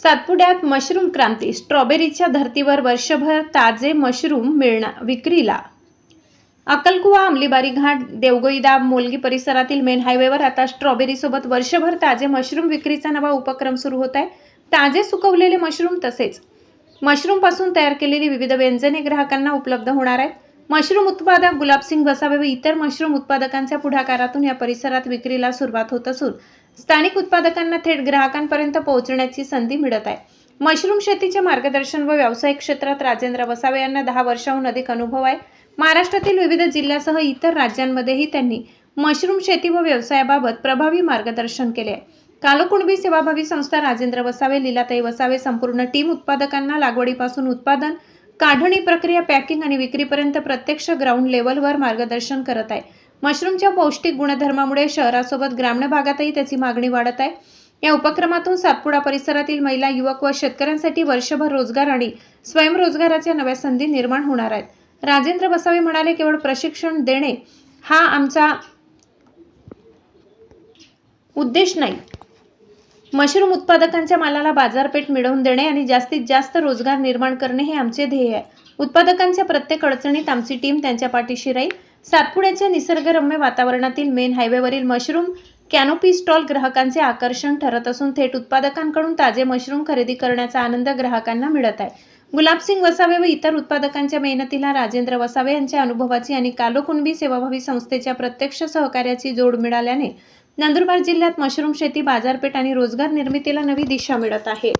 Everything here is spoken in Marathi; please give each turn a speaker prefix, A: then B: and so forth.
A: सातपुड्यात मशरूम क्रांती, स्ट्रॉबेरीच्या धर्तीवर वर्षभर ताजे मशरूम मिळणार विक्रीला. अक्कलकुवा, अंमलीबारी घाट, देवगोईदाब, मोलगी परिसरातील मेन हायवेवर आता स्ट्रॉबेरीसोबत वर्षभर ताजे मशरूम विक्रीचा नवा उपक्रम सुरू होत आहे. ताजे सुकवलेले मशरूम तसेच मशरूमपासून तयार केलेली विविध व्यंजने ग्राहकांना उपलब्ध होणार आहेत. मशरूम उत्पादक गुलाबसिंग वसावे व इतर मशरूम उत्पादकांच्या पुढाकारातून या परिसरात विक्रीला सुरुवात होत असून स्थानिक उत्पादकांना थेट ग्राहकांपर्यंत पोहोचण्याची संधी मिळत आहे. मशरूम शेतीचे मार्गदर्शन व व्यावसायिक क्षेत्रात राजेंद्र वसावे यांना 10 वर्षांहून अधिक अनुभव आहे. महाराष्ट्रातील विविध जिल्ह्यासह इतर राज्यांमध्येही त्यांनी मशरूम शेती व व्यवसायाबाबत प्रभावी मार्गदर्शन केले आहे. कालोकुणबी सेवाभावी संस्था राजेंद्र वसावे, लीलाताई वसावे संपूर्ण टीम उत्पादकांना लागवडीपासून उत्पादन, काढणी प्रक्रिया, पॅकिंग आणि विक्रीपर्यंत प्रत्यक्ष ग्राउंड लेव्हलवर मार्गदर्शन करत आहे. मशरूमच्या पौष्टिक गुणधर्मामुळे शहरासोबत ग्रामीण भागातही त्याची मागणी वाढत आहे. या उपक्रमातून सातपुडा परिसरातील महिला, युवक व शेतकऱ्यांसाठी वर्षभर रोजगार आणि स्वयंरोजगाराच्या नव्या संधी निर्माण होणार आहेत. राजेंद्र वसावे म्हणाले, केवळ प्रशिक्षण देणे हा आमचा उद्देश नाही. मशरूम उत्पादकांच्या मालाला बाजारपेठ मिळवून देणे आणि जास्तीत जास्त रोजगार निर्माण करणे हे आमचे ध्येय आहे. उत्पादकांच्या प्रत्येक अडचणीत आमची टीम त्यांच्या पाठीशी राहील. सातपुड्याच्या निसर्गरम्य वातावरणातील मेन हायवेवरील मशरूम कॅनोपी स्टॉल ग्राहकांचे आकर्षण ठरत असून थेट उत्पादकांकडून ताजे मशरूम खरेदी करण्याचा आनंद ग्राहकांना मिळत आहे. गुलाबसिंग वसावे व इतर उत्पादकांच्या मेहनतीला राजेंद्र वसावे यांच्या अनुभवाची आणि कालोकुणबी सेवाभावी संस्थेच्या प्रत्यक्ष सहकार्याची जोड मिळाल्याने नंदुरबार जिल्ह्यात मशरूम शेती, बाजारपेठ आणि रोजगार निर्मितीला नवी दिशा मिळत आहे.